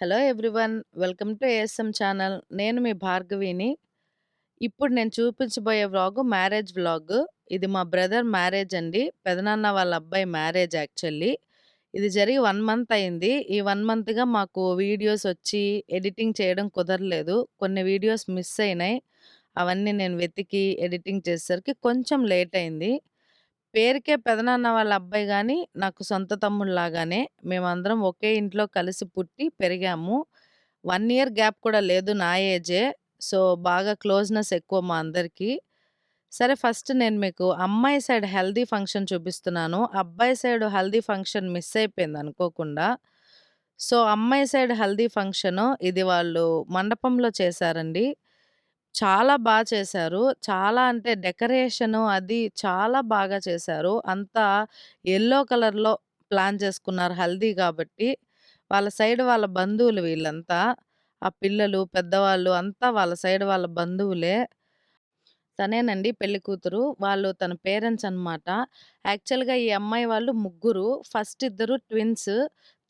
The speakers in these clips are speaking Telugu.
Hello everyone. Welcome to ASM channel. నేను మీ భార్గవిని. ఇప్పుడు నేను చూపించబోయే వ్లాగు మ్యారేజ్ వ్లాగ్. ఇది మా బ్రదర్ మ్యారేజ్ అండి. పెదనాన్న వాళ్ళ అబ్బాయి మ్యారేజ్ యాక్చువల్లీ. ఇది జరిగి 1 మంత్ అయింది. ఈ 1 మంత్‌గా మాకు వీడియోస్ వచ్చి ఎడిటింగ్ చేయడం కుదరలేదు. కొన్ని వీడియోస్ మిస్ అయినాయి. అవన్నీ నేను వెతికి ఎడిటింగ్ చేసేసరికి కొంచెం లేట్ అయింది. పేరుకే పెదనాన్న వాళ్ళ అబ్బాయి గాని, నాకు సొంత తమ్ముడులాగానే. మేమందరం ఒకే ఇంట్లో కలిసి పుట్టి పెరిగాము. 1 ఇయర్ గ్యాప్ కూడా లేదు నా ఏజే. సో, బాగా క్లోజ్‌నెస్ ఎక్కువ మా అందరికి. సరే ఫస్ట్ నేను మీకు అమ్మాయి సైడ్ హల్దీ ఫంక్షన్ చూపిస్తున్నాను. అబ్బాయి సైడ్ హల్దీ ఫంక్షన్ మిస్ అయిపోయింది అనుకోకుండా. సో, అమ్మాయి సైడ్ హల్దీ ఫంక్షను ఇది వాళ్ళు మండపంలో చేశారండి. చాలా చేశారు. చాలా అంటే డెకరేషను అది చాలా బాగా చేశారు. అంతా యెల్లో కలర్‌లో ప్లాన్ చేసుకున్నారు హల్దీ గాబట్టి. వాళ్ళ సైడ్ వాళ్ళ బంధువులు వీళ్ళంతా. ఆ పిల్లలు, పెద్దవాళ్ళు అంతా వాళ్ళ సైడ్ వాళ్ళ బంధువులే. తనేనండి పెళ్లి కూతురు. వాళ్ళు తన పేరెంట్స్ అన్నమాట. యాక్చువల్‌గా ఈ అమ్మాయి వాళ్ళు ముగ్గురు. ఫస్ట్ ఇద్దరు ట్విన్స్.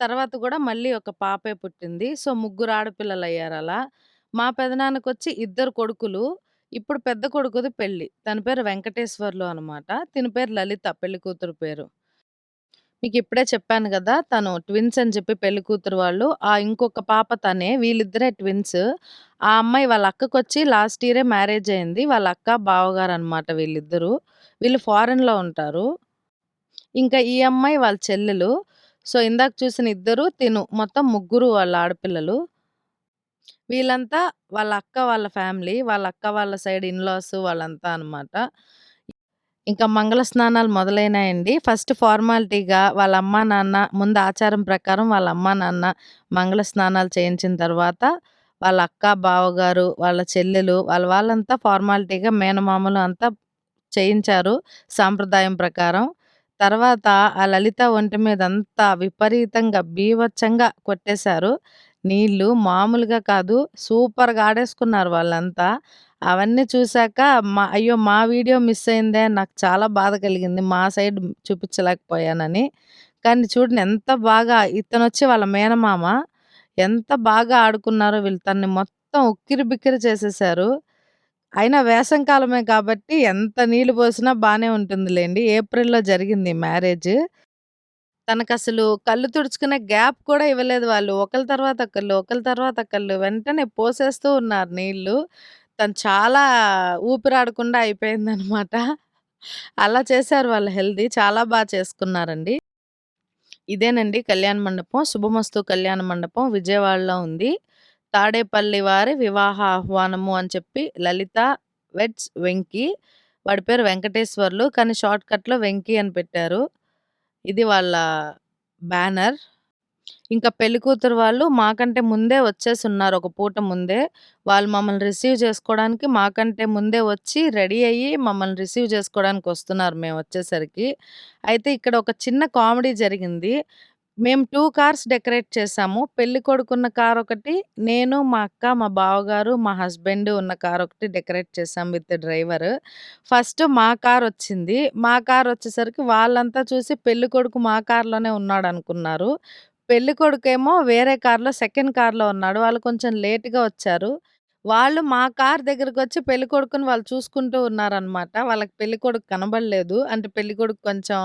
తర్వాత గూడా మళ్ళీ ఒక పాపే పుట్టింది. సో, ముగ్గురు ఆడపిల్లలయ్యారలా. మా పెదనాన్నకొచ్చి ఇద్దరు కొడుకులు. ఇప్పుడు పెద్ద కొడుకుది పెళ్లి. తన పేరు వెంకటేశ్వర్లు అనమాట. తిన పేరు లలిత పెళ్లి కూతురు పేరు. మీకిప్పుడే చెప్పాను గదా! తను ట్విన్స్ అని చెప్పి పెళ్లి కూతురు వాళ్ళు. ఆ ఇంకొక పాప తనే. వీళ్ళిద్దరే ట్విన్స్. ఆ అమ్మాయి వాళ్ళ అక్కకొచ్చి లాస్ట్ ఇయరే మ్యారేజ్ అయింది. వాళ్ళ అక్క, బావగారనమాట వీళ్ళిద్దరూ. వీళ్ళు ఫారెన్‌లో ఉంటారు. ఇంకా ఈ అమ్మాయి వాళ్ళ చెల్లెలు. సో, ఇందాక చూసిన ఇద్దరు, తిను మొత్తం ముగ్గురు వాళ్ళ ఆడపిల్లలు. వీళ్ళంతా వాళ్ళ అక్క వాళ్ళ ఫ్యామిలీ. వాళ్ళ అక్క వాళ్ళ సైడ్ ఇన్‌లాస్ వాళ్ళంతా అనమాట. ఇంకా మంగళ స్నానాలు మొదలైనాయండి. ఫస్ట్ ఫార్మాలిటీగా వాళ్ళ అమ్మా, నాన్న ముందు ఆచారం ప్రకారం వాళ్ళ అమ్మా, నాన్న మంగళ స్నానాలు చేయించిన తర్వాత, వాళ్ళ అక్క, బావగారు, వాళ్ళ చెల్లెలు వాళ్ళంతా ఫార్మాలిటీగా మేనమామలు అంతా చేయించారు సాంప్రదాయం ప్రకారం. తర్వాత ఆ లలిత ఒంటి మీదంతా విపరీతంగా బీభత్సంగా కొట్టేశారు. నీళ్ళు మామూలుగా కాదు. సూపర్‌గా ఆడేసుకున్నారు వాళ్ళంతా. అవన్నీ చూసాక అయ్యో! మా వీడియో మిస్ అయిందే నాకు చాలా బాధ కలిగింది. మా సైడ్ చూపించలేకపోయానని. కానీ చూడండి ఎంత బాగా ఇతనొచ్చి వాళ్ళ మేనమామ. ఎంత బాగా ఆడుకున్నారో వీళ్ళు తనని మొత్తం ఉక్కిరిబిక్కిరి చేసేశారు. అయినా వేసవి కాలమే కాబట్టి ఎంత నీళ్లు పోసినా బానే ఉంటుందిలెండి. ఏప్రిల్‌లో జరిగింది మ్యారేజ్. తనకసలు కళ్ళు తుడుచుకునే గ్యాప్ కూడా ఇవ్వలేదు వాళ్ళు. ఒకళ్ళ తర్వాత ఒకళ్ళు, ఒకళ్ళ తర్వాత ఒకళ్ళు వెంటనే పోసేస్తూ ఉన్నారు నీళ్ళు. తను చాలా ఊపిరాడకుండా అయిపోయిందనమాట. అలా చేశారు వాళ్ళ హెల్తీ. చాలా చేసుకున్నారండి. ఇదేనండి కళ్యాణ మండపం. శుభమస్తు కళ్యాణ మండపం విజయవాడలో ఉంది. తాడేపల్లి వారి వివాహ ఆహ్వానము అని చెప్పి లలిత వెడ్స్ వెంకి. వాడి పేరు వెంకటేశ్వర్లు. కానీ షార్ట్ కట్‌లో వెంకి అని పెట్టారు. ఇది వాళ్ళ బ్యానర్. ఇంకా పెళ్ళికూతురు వాళ్ళు మాకంటే ముందే వచ్చేసున్నారు ఒక పూట ముందే. వాళ్ళు మమ్మల్ని రిసీవ్ చేసుకోవడానికి మాకంటే ముందే వచ్చి రెడీ అయ్యి మమ్మల్ని రిసీవ్ చేసుకోవడానికొస్తున్నారు మేమొచ్చేసరికి. అయితే ఇక్కడ ఒక చిన్న కామెడీ జరిగింది. మేము 2 కార్స్ డెకరేట్ చేశాము. పెళ్ళికొడుకున్న కారొకటి, నేను, మా అక్క, మా బావగారు, మా హస్బెండ్ ఉన్న కారొకటి డెకరేట్ చేశాం విత్ డ్రైవర్. ఫస్ట్ మా కారొచ్చింది. మా కారొచ్చేసరికి వాళ్ళంతా చూసి పెళ్ళికొడుకు మా కార్‌లోనే ఉన్నాడనుకున్నారు. పెళ్ళికొడుకేమో వేరే కార్‌లో సెకండ్ కార్‌లో ఉన్నాడు. వాళ్ళు కొంచెం లేట్‌గా వచ్చారు. వాళ్ళు మా కార్ దగ్గరకొచ్చి పెళ్ళికొడుకుని వాళ్ళు చూసుకుంటూ ఉన్నారనమాట. వాళ్ళకి పెళ్ళికొడుకు కనబడలేదు. అంటే పెళ్ళికొడుకు కొంచెం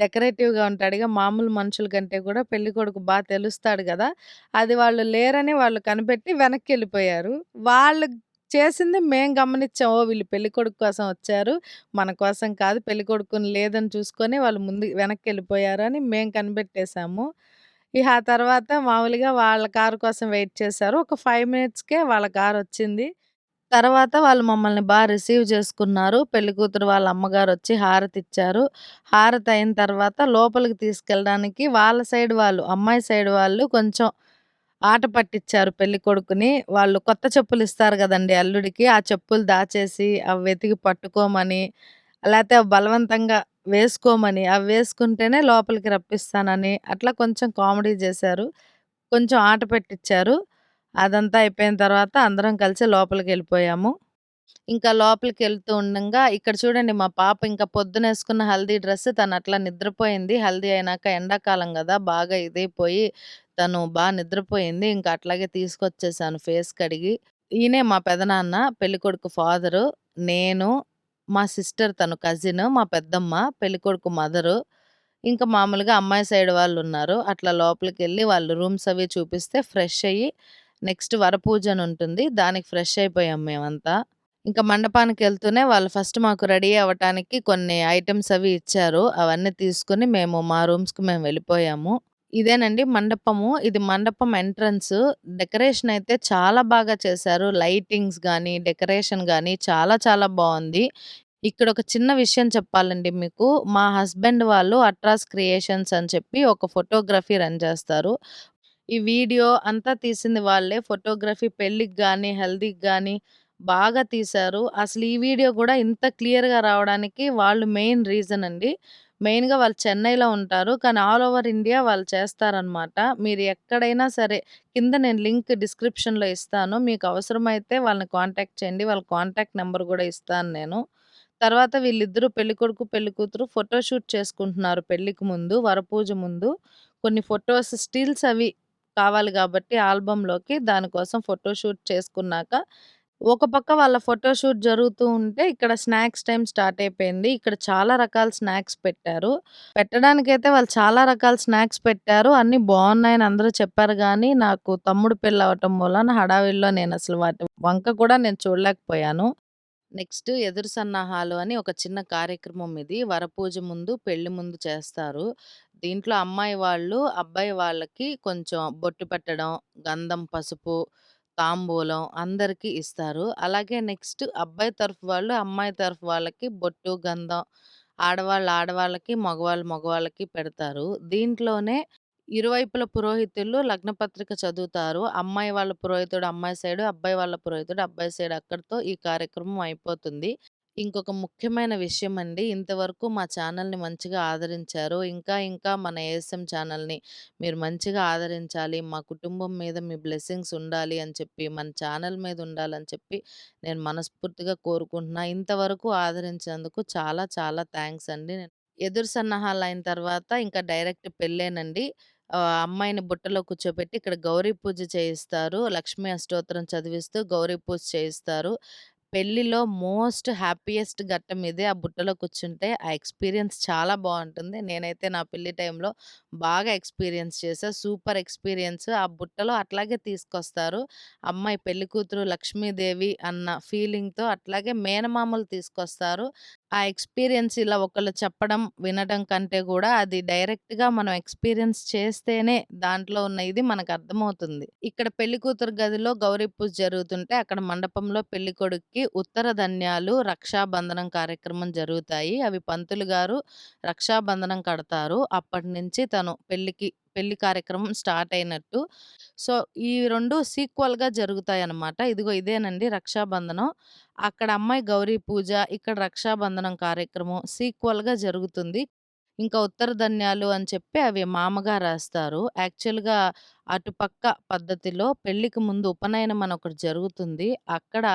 డెకరేటివ్‌గా ఉంటాడుగా. మామూలు మనుషుల కంటే కూడా పెళ్ళికొడుకు తెలుస్తాడు గదా! అది వాళ్ళు లేరని వాళ్ళు కనిపెట్టి వెనక్కెళ్ళిపోయారు. వాళ్ళు చేసింది మేము గమనిచ్చాం. ఓహ్! వీళ్ళు పెళ్ళికొడుకు కోసం వచ్చారు. మన కోసం కాదు. పెళ్ళికొడుకుని లేదని చూసుకొని వాళ్ళు ముందు వెనక్కెళ్ళిపోయారు అని మేము కనిపెట్టేసాము. ఇహ ఆ తర్వాత మామూలుగా వాళ్ళ కారు కోసం వెయిట్ చేశారు. ఒక 5 మినిట్స్‌కే వాళ్ళ కారొచ్చింది. తర్వాత వాళ్ళు మమ్మల్ని రిసీవ్ చేసుకున్నారు. పెళ్ళికూతురు వాళ్ళ అమ్మగారొచ్చి హారతిచ్చారు. హారతయిన తర్వాత లోపలికి తీసుకెళ్ళడానికి వాళ్ళ సైడ్ వాళ్ళు, అమ్మాయి సైడ్ వాళ్ళు కొంచెం ఆట పట్టిచ్చారు పెళ్ళికొడుకుని. వాళ్ళు కొత్త చెప్పులిస్తారు గదండీ అల్లుడికి. ఆ చెప్పులు దాచేసి, అవి వెతికి పట్టుకోమని, లేతే బలవంతంగా వేసుకోమని, అవి వేసుకుంటేనే లోపలికి రప్పిస్తానని, అట్లా కొంచెం కామెడీ జేశారు. కొంచెం ఆట పెట్టిచ్చారు. అదంతా అయిపోయిన తర్వాత అందరం కలిసి లోపలికెళ్ళిపోయాము. ఇంకా లోపలికెళ్తూ ఉండంగా ఇక్కడ చూడండి మా పాప ఇంకా పొద్దునేసుకున్న హల్దీ డ్రెస్ తనట్లా నిద్రపోయింది. హల్దీ అయినాక ఎండాకాలం గదా! బాగా ఇదైపోయి తను నిద్రపోయింది. ఇంక అట్లాగే తీసుకొచ్చేసాను ఫేస్ కడిగి. ఈయనే మా పెదనాన్న, పెళ్ళికొడుకు ఫాదరు, నేను, మా సిస్టర్ తను కజిన్, మా పెద్దమ్మ, పెళ్ళికొడుకు మదరు, ఇంకా మామూలుగా అమ్మాయి సైడ్ వాళ్ళున్నారు. అట్లా లోపలికెళ్ళి వాళ్ళు రూమ్స్ అవి చూపిస్తే ఫ్రెష్ అయ్యి, నెక్స్ట్ వరపూజ అని ఉంటుంది. దానికి ఫ్రెష్ అయిపోయాం మేమంతా. ఇంకా మండపానికెళ్తూనే వాళ్ళు ఫస్ట్ మాకు రెడీ అవ్వటానికి కొన్ని ఐటెమ్స్ అవి ఇచ్చారు. అవన్నీ తీసుకొని మేము మా రూమ్స్‌కి మేము వెళ్ళిపోయాము. ఇదేనండి మండపము. ఇది మండపం ఎంట్రన్స్. డెకరేషన్ అయితే చాలా బాగా చేశారు. లైటింగ్స్ గానీ, డెకరేషన్ గానీ చాలా చాలా బావుంది. ఇక్కడొక చిన్న విషయం చెప్పాలండి మీకు. మా హస్బెండ్ వాళ్ళు అట్రాస్ క్రియేషన్స్ అని చెప్పి ఒక ఫోటోగ్రఫీ రన్ చేస్తారు. ఈ వీడియో అంతా తీసింది వాళ్ళే. ఫోటోగ్రఫీ పెళ్ళికి గానీ, హల్దీకి గానీ బాగా తీశారు. అసలు ఈ వీడియో గూడా ఇంత క్లియర్‌గా రావడానికి వాళ్ళు మెయిన్ రీజన్ అండి. మెయిన్‌గా వాళ్ళు చెన్నైలో ఉంటారు. కానీ ఆల్ ఓవర్ ఇండియా వాళ్ళు చేస్తారనమాట. మీరు ఎక్కడైనా సరే కింద నేను లింక్ డిస్క్రిప్షన్‌లో ఇస్తాను. మీకు అవసరమైతే వాళ్ళని కాంటాక్ట్ చేయండి. వాళ్ళ కాంటాక్ట్ నంబర్ గూడా ఇస్తాను నేను. తర్వాత వీళ్ళిద్దరూ పెళ్ళికొడుకు, పెళ్ళికూతురు ఫోటోషూట్ చేసుకుంటున్నారు పెళ్ళికి ముందు, వరపూజ ముందు. కొన్ని ఫోటోస్ స్టిల్స్ అవి కావాలి గాబట్టి ఆల్బమ్‌లోకి దానికోసం ఫోటోషూట్ చేసుకున్నాక, ఒక పక్క వాళ్ళ ఫోటోషూట్ జరుగుతూ ఉంటే, ఇక్కడ స్నాక్స్ టైమ్ స్టార్ట్ అయిపోయింది. ఇక్కడ చాలా రకాల స్నాక్స్ పెట్టారు. పెట్టడానికైతే వాళ్ళు చాలా రకాల స్నాక్స్ పెట్టారు. అన్నీ బావున్నాయని అందరూ చెప్పారు గానీ, నాకు తమ్ముడు పెళ్లవ్వటం మూలాన హడావిడిలో నేనసలు వాటి వంక కూడా నేను చూడలేకపోయాను. నెక్స్ట్ ఎదురు సన్నాహాలు అని ఒక చిన్న కార్యక్రమం ఇది. వరపూజ ముందు, పెళ్లి ముందు చేస్తారు. దీంట్లో అమ్మాయి వాళ్ళు, అబ్బాయి వాళ్ళకి కొంచెం బొట్టు పెట్టడం, గంధం, పసుపు, తాంబూలం అందరికీ ఇస్తారు. అలాగే నెక్స్ట్ అబ్బాయి తరఫు వాళ్ళు, అమ్మాయి తరఫు వాళ్ళకి బొట్టు, గంధం ఆడవాళ్ళకి, మగవాళ్ళకి పెడతారు. దీంట్లోనే ఇరువైపుల పురోహితులు లగ్న పత్రిక చదువుతారు. అమ్మాయి వాళ్ళ పురోహితుడు అమ్మాయి సైడు, అబ్బాయి వాళ్ళ పురోహితుడు అబ్బాయి సైడ్. అక్కడితో ఈ కార్యక్రమం అయిపోతుంది. ఇంకొక ముఖ్యమైన విషయం అండి. ఇంతవరకు మా ఛానల్‌ని మంచిగా ఆదరించారు. ఇంకా మన ఏఎస్ఎం ఛానల్‌ని మీరు మంచిగా ఆదరించాలి. మా కుటుంబం మీద మీ బ్లెస్సింగ్స్ ఉండాలి అని చెప్పి, మన ఛానల్ మీద ఉండాలని చెప్పి నేను మనస్ఫూర్తిగా కోరుకుంటున్నా. ఇంతవరకు ఆదరించినందుకు చాలా చాలా థాంక్స్ అండి. ఎదురు సన్నాహాలయిన తర్వాత ఇంకా డైరెక్ట్ పెళ్ళేనండి. అమ్మాయిని బుట్టలో కూర్చోబెట్టి ఇక్కడ గౌరీ పూజ చేయిస్తారు. లక్ష్మీ అష్టోత్తరం చదివిస్తూ గౌరీ పూజ చేయిస్తారు. పెళ్ళిలో మోస్ట్ హ్యాపీయెస్ట్ ఘట్టం ఇదే. ఆ బుట్టలో కూర్చుంటే ఆ ఎక్స్‌పీరియన్స్ చాలా బావుంటుంది. నేనైతే నా పెళ్లి టైంలో బాగా ఎక్స్‌పీరియన్స్ చేశా. Super experience. ఆ బుట్టలో అట్లాగే తీసుకొస్తారు. అమ్మాయి పెళ్లి కూతురు లక్ష్మీదేవి అన్న ఫీలింగ్‌తో అట్లాగే మేనమామలు తీసుకొస్తారు. ఆ ఎక్స్‌పీరియన్స్ ఇలా ఒకళ్ళు చెప్పడం, వినడం కంటే గూడా అది డైరెక్ట్‌గా మనం ఎక్స్‌పీరియన్స్ చేస్తేనే దాంట్లో ఉన్న ఇది మనకర్థమవుతుంది. ఇక్కడ పెళ్లి కూతురు గదిలో గౌరీ పూజ జరుగుతుంటే, అక్కడ మండపంలో పెళ్ళికొడుక్కి ఉత్తర ధన్యాలు, రక్షాబంధనం కార్యక్రమం జరుగుతాయి. అవి పంతులు గారు రక్షాబంధనం కడతారు. అప్పటినుంచి తను పెళ్లి కార్యక్రమం స్టార్ట్ అయినట్టు. సో, ఈ 2 సీక్వెల్‌గా జరుగుతాయన్నమాట. ఇదిగో ఇదేనండి రక్షాబంధనం. అక్కడ అమ్మాయి గౌరీ పూజ, ఇక్కడ రక్షాబంధనం కార్యక్రమం సీక్వెల్‌గా జరుగుతుంది. ఇంకా ఉత్తర ధన్యాలు అని చెప్పి అవి మామగారేస్తారు. యాక్చువల్‌గా అటుపక్క పద్ధతిలో పెళ్ళికి ముందు ఉపనయనం అని ఒకటి జరుగుతుంది. అక్కడ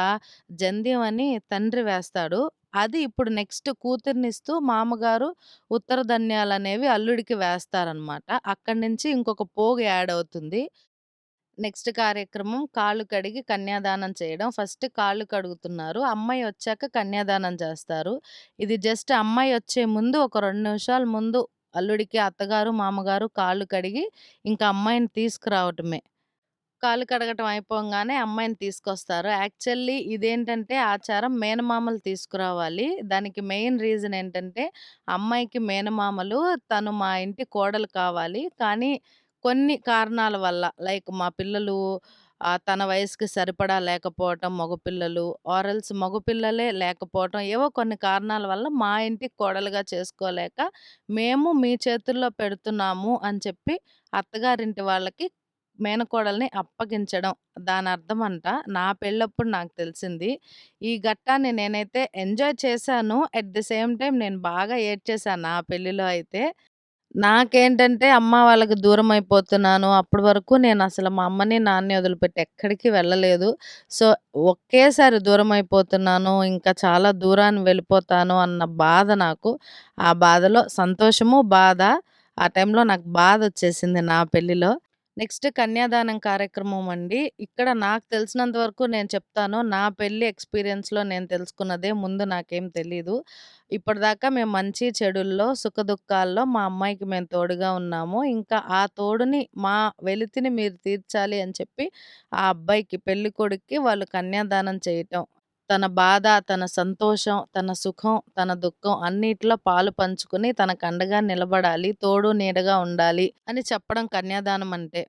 జంధ్యం అని తండ్రి వేస్తాడు. అది ఇప్పుడు నెక్స్ట్ కూతుర్నిస్తూ మామగారు ఉత్తర ధన్యాలనేవి అల్లుడికి వేస్తారనమాట. అక్కడి నుంచి ఇంకొక పోగు యాడ్ అవుతుంది. నెక్స్ట్ కార్యక్రమం కాళ్ళు కడిగి కన్యాదానం చేయడం. ఫస్ట్ కాళ్ళు కడుగుతున్నారు. అమ్మాయి వచ్చాక కన్యాదానం చేస్తారు. ఇది జస్ట్ అమ్మాయి వచ్చే ముందు ఒక 2 నిమిషాల ముందు అల్లుడికి అత్తగారు, మామగారు కాళ్ళు కడిగి ఇంకా అమ్మాయిని తీసుకురావటమే. కాళ్ళు కడగటం అయిపోంగానే అమ్మాయిని తీసుకొస్తారు. యాక్చువల్లీ ఇదేంటంటే ఆచారం మేనమామలు తీసుకురావాలి. దానికి మెయిన్ రీజన్ ఏంటంటే, అమ్మాయికి మేనమామలు తను మా ఇంటి కోడలు కావాలి. కానీ కొన్ని కారణాల వల్ల లైక్ మా పిల్లలు తన వయసుకి సరిపడా లేకపోవటం మగపిల్లలు, ఆర్ ఎల్స్ మగపిల్లలే లేకపోవటం ఏవో కొన్ని కారణాల వల్ల మా ఇంటికి కోడలుగా చేసుకోలేక, మేము మీ చేతుల్లో పెడుతున్నాము అని చెప్పి అత్తగారింటి వాళ్ళకి మేనకోడల్ని అప్పగించడం. దానర్థమంట. నా పెళ్ళప్పుడు నాకు తెలిసింది. ఈ ఘట్టాన్ని నేనైతే ఎంజాయ్ చేశాను. ఎట్ ది సేమ్ టైమ్ నేను బాగా ఏడ్చేశాను నా పెళ్ళిలో అయితే. నాకేంటంటే అమ్మ వాళ్ళకి దూరమైపోతున్నాను. అప్పటి వరకు నేనసలు మా అమ్మని, నాన్నని వదిలిపెట్టి ఎక్కడికి వెళ్ళలేదు. సో, ఒకేసారి దూరమైపోతున్నాను. ఇంకా చాలా దూరాన్ని వెళ్ళిపోతాను అన్న బాధ నాకు. ఆ బాధలో సంతోషము, బాధ. ఆ టైంలో నాకు బాధొచ్చేసింది నా పెళ్ళిలో. నెక్స్ట్ కన్యాదానం కార్యక్రమం అండి. ఇక్కడ నాకు తెలిసినంత వరకు నేను చెప్తాను. నా పెళ్లి ఎక్స్‌పీరియన్స్‌లో నేను తెలుసుకున్నదే. ముందు నాకేం తెలీదు. ఇప్పటిదాకా మేము మంచి చెడుల్లో, సుఖదుఖాల్లో మా అమ్మాయికి మేము తోడుగా ఉన్నాము. ఇంకా ఆ తోడుని మా వెలితిని మీరు తీర్చాలి అని చెప్పి ఆ అబ్బాయికి పెళ్ళికొడుక్కి వాళ్ళు కన్యాదానం చేయటం. తన బాధ, తన సంతోషం, తన సుఖం, తన దుఃఖం అన్నిట్లో పాలు పంచుకొని తనకండగా నిలబడాలి, తోడు నీడగా ఉండాలి అని చెప్పడం కన్యాదానం అంటే.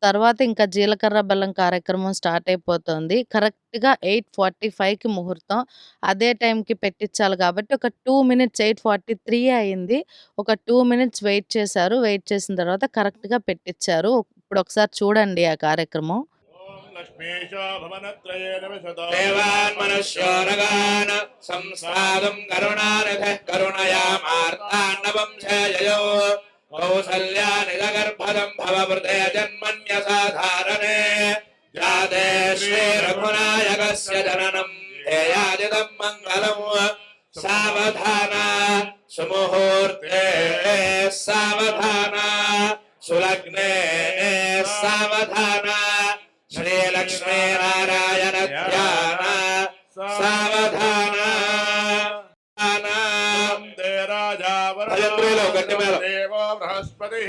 తర్వాత ఇంకా జీలకర్ర బెల్లం కార్యక్రమం స్టార్ట్ అయిపోతుంది. కరెక్ట్‌గా 8:45కి ముహూర్తం. అదే టైంకి పెట్టిచ్చాలి కాబట్టి ఒక 2 మినిట్స్ 8:43 అయింది. ఒక 2 మినిట్స్ వెయిట్ చేశారు. వెయిట్ చేసిన తర్వాత కరెక్ట్‌గా పెట్టిచ్చారు. ఇప్పుడొకసారి చూడండి ఆ కార్యక్రమం. ఓం లక్ష్మీశో భవనత్రయేణ విశదో దేవాన్మనుష్యో నగాన్ సంస్థాతుం కరుణానిధః కరుణయామార్తాండవం ఛేయయో కౌసల్యా నిజగర్భదం భవవృతే జన్మన్యసాధారణే జాతే శ్రీరఘునాయకస్య జననం ధ్యేయాదిదం మంగళం సావధాన సుముహూర్తే సావధాన సులగ్నే సావధాన శ్రీలక్ష్మీనారాయణ ధ్యాన సావధాన వందే భజంత్రులు గట్టి మేళ. దేవో బృహస్పతి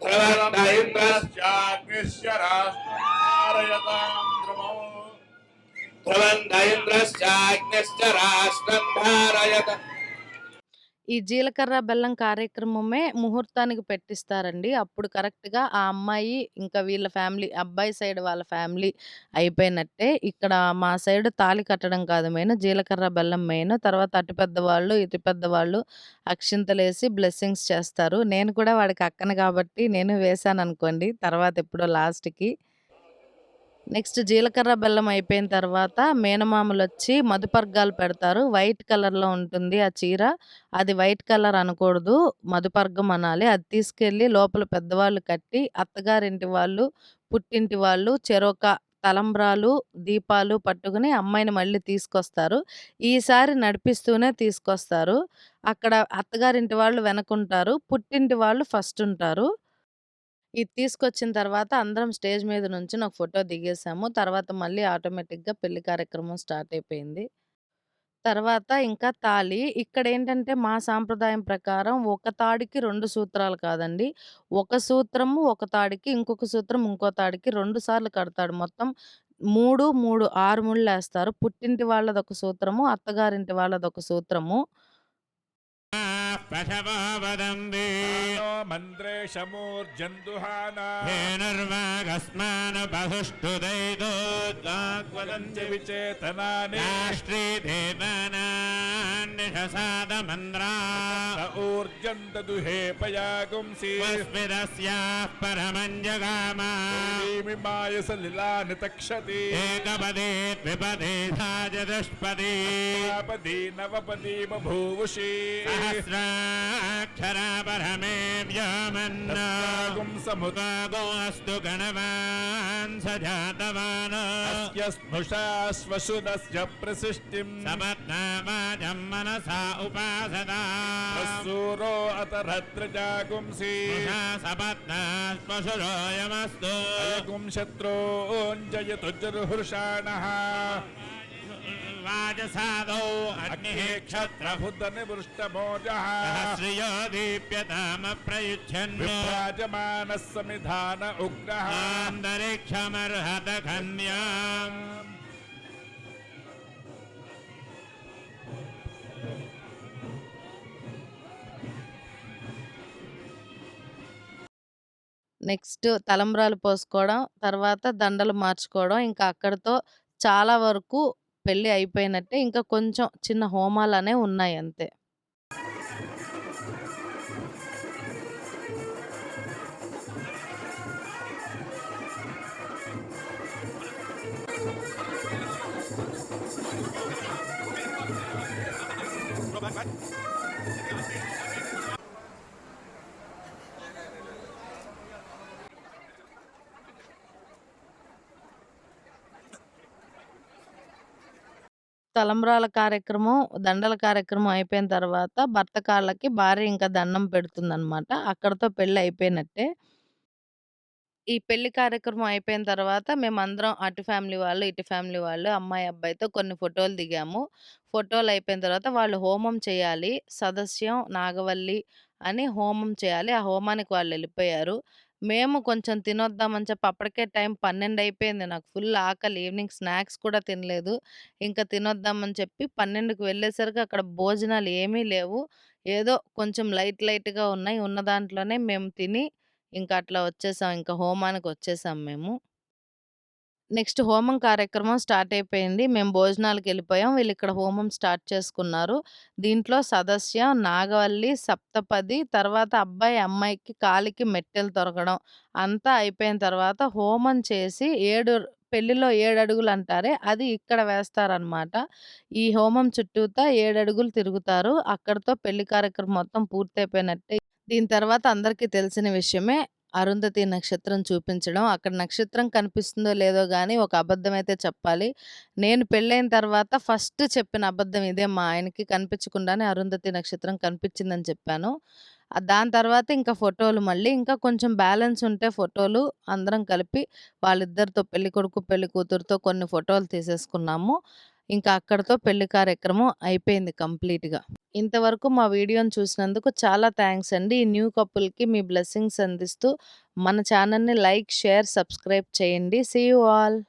ధ్రువంత ఇంద్రశ్చాగ్నిశ్చ రాష్ట్రయతాం ధ్రువం ధ్రువంత ఇంద్రశ్చాగ్నిశ్చ రాష్ట్రం ధారయత. ఈ జీలకర్ర బెల్లం కార్యక్రమమే ముహూర్తానికి పెట్టిస్తారండి. అప్పుడు కరెక్ట్‌గా ఆ అమ్మాయి ఇంకా వీళ్ళ ఫ్యామిలీ అబ్బాయి సైడ్ వాళ్ళ ఫ్యామిలీ అయిపోయినట్టే. ఇక్కడ మా సైడ్ తాళి కట్టడం కాదు మెయిన్. జీలకర్ర బెల్లం మెయిన్. తర్వాత అటు పెద్దవాళ్ళు, ఇటు పెద్దవాళ్ళు అక్షింతలేసి బ్లెస్సింగ్స్ చేస్తారు. నేను కూడా వాడికి అక్కను కాబట్టి నేను వేశాననుకోండి. తర్వాత ఎప్పుడో లాస్ట్‌కి. నెక్స్ట్ జీలకర్ర బెల్లం అయిపోయిన తర్వాత మేనమామలొచ్చి మధుపర్గాలు పెడతారు. వైట్ కలర్‌లో ఉంటుంది ఆ చీర. అది వైట్ కలర్ అనకూడదు. మధుపర్గం అనాలి. అది తీసుకెళ్ళి లోపల పెద్దవాళ్ళు కట్టి, అత్తగారింటి వాళ్ళు, పుట్టింటి వాళ్ళు చెరొక తలంబ్రాలు, దీపాలు పట్టుకొని అమ్మాయిని మళ్ళీ తీసుకొస్తారు. ఈసారి నడిపిస్తూనే తీసుకొస్తారు. అక్కడ అత్తగారింటి వాళ్ళు వెనకుంటారు. పుట్టింటి వాళ్ళు ఫస్టుంటారు. ఇది తీసుకొచ్చిన తర్వాత అందరం స్టేజ్ మీద నుంచొని ఒక ఫోటో దిగేసాము. తర్వాత మళ్ళీ ఆటోమేటిక్‌గా పెళ్లి కార్యక్రమం స్టార్ట్ అయిపోయింది. తర్వాత ఇంకా తాళి. ఇక్కడేంటంటే మా సాంప్రదాయం ప్రకారం ఒక తాడికి 2 సూత్రాలు కాదండి. ఒక సూత్రము ఒక తాడికి, ఇంకొక సూత్రం ఇంకో తాడికి 2 సార్లు కడతాడు. మొత్తం 3, 3 6 ముళ్ళేస్తారు. పుట్టింటి వాళ్ళదొక సూత్రము, అత్తగారింటి వాళ్ళదొక సూత్రము. పశవో వదంది नो मन्द्रे शमूर्जन्दुहाना धेनुर्वागस्मान् बहुष्ठुदैदोद्वाग्वदन्ति च विचेतनानि राष्ट्रे देवानान्निषसादमन्द्रा ऊर्जन्तदुहे पयागुंसि स्वस्मिरस्याः परमं जगामा मिमाय सलिलानि तक्षति एकपदे द्विपदे चतुष्पदे पदी नवपदी बभूवुषि सहस्राक्षरा परमे व्योमन्ना समुदागो गोऽस्तु गणवान् स जातवान् यस्मुषा स्वशुदस्य प्रसिष्टिम् सपत्नावाचं मनसा उपासदा सूरो अतरत्र जागुंसि सपत्नास्पशुरोऽयमस्तु अयगुं शत्रूञ्जयतु जरुहृषाणः वाजसादौ अग्निः क्षत्रभुतनिवृष्टमोजः सहस्रियो दीप्यतामप्रयुच्छन् विभ्राजमानः समिधान उग्रः अन्तरिक्षमर्हत कन्याम् నెక్స్ట్ తలంబ్రాలు పోసుకోవడం, తర్వాత దండలు మార్చుకోవడం. ఇంకా అక్కడితో చాలా వరకు పెళ్లి అయిపోయినట్టే. ఇంకా కొంచెం చిన్న హోమాలనే ఉన్నాయి అంతే. తలంబ్రాల కార్యక్రమం, దండల కార్యక్రమం అయిపోయిన తర్వాత భర్త కాళ్ళకి భార్య ఇంకా దండం పెడుతుందనమాట. అక్కడితో పెళ్లి అయిపోయినట్టే. ఈ పెళ్లి కార్యక్రమం అయిపోయిన తర్వాత మేమందరం అటు ఫ్యామిలీ వాళ్ళు, ఇటు ఫ్యామిలీ వాళ్ళు అమ్మాయి, అబ్బాయితో కొన్ని ఫోటోలు దిగాము. ఫోటోలు అయిపోయిన తర్వాత వాళ్ళు హోమం చేయాలి. సదస్యం, నాగవల్లి అని హోమం చేయాలి. ఆ హోమానికి వాళ్ళెళ్ళిపోయారు. మేము కొంచెం తినొద్దామని చెప్పి అప్పటికే టైం 12 అయిపోయింది. నాకు ఫుల్ ఆకలి. ఈవినింగ్ స్నాక్స్ కూడా తినలేదు. ఇంక తినొద్దామని చెప్పి 12కి వెళ్ళేసరికి అక్కడ భోజనాలు ఏమీ లేవు. ఏదో కొంచెం లైట్‌గా ఉన్నాయి. ఉన్న దాంట్లోనే మేము తిని ఇంక అట్లా వచ్చేసాం. ఇంక హోమానికొచ్చేసాం మేము. నెక్స్ట్ హోమం కార్యక్రమం స్టార్ట్ అయిపోయింది. మేము భోజనాలకెళ్ళిపోయాం. వీళ్ళిక్కడ హోమం స్టార్ట్ చేసుకున్నారు. దీంట్లో సదస్య, నాగవల్లి, సప్తపది, తర్వాత అబ్బాయి, అమ్మాయికి కాలికి మెట్టెలు తొరగడం అంతా అయిపోయిన తర్వాత హోమం చేసి పెళ్లిలో 7 అడుగులంటారే అది ఇక్కడ వేస్తారనమాట. ఈ హోమం చుట్టూతా 7 అడుగులు తిరుగుతారు. అక్కడితో పెళ్లి కార్యక్రమం మొత్తం పూర్తయిపోయినట్టే. దీని తర్వాత అందరికీ తెలిసిన విషయమే అరుంధతి నక్షత్రం చూపించడం. అక్కడ నక్షత్రం కనిపిస్తుందో లేదో గానీ ఒక అబద్ధమైతే చెప్పాలి. నేను పెళ్ళైన తర్వాత ఫస్ట్ చెప్పిన అబద్ధం ఇదే. మా ఆయనకి కనిపించకుండానే అరుంధతి నక్షత్రం కనిపించిందని చెప్పాను. దాని తర్వాత ఇంకా ఫోటోలు మళ్ళీ ఇంకా కొంచెం బ్యాలెన్స్ ఉంటే ఫోటోలు అందరం కలిపి వాళ్ళిద్దరితో పెళ్ళికొడుకు, పెళ్ళికూతురుతో కొన్ని ఫోటోలు తీసేసుకున్నాము. ఇంకా అక్కడితో పెళ్లి కార్యక్రమం అయిపోయింది కంప్లీట్‌గా. ఇంతవరకు మా వీడియోని చూసినందుకు చాలా థాంక్స్ అండి. ఈ న్యూ కపుల్‌కి మీ బ్లెస్సింగ్స్ అందిస్తూ మన ఛానెల్‌ని లైక్, షేర్, సబ్స్క్రైబ్ చేయండి. See you all.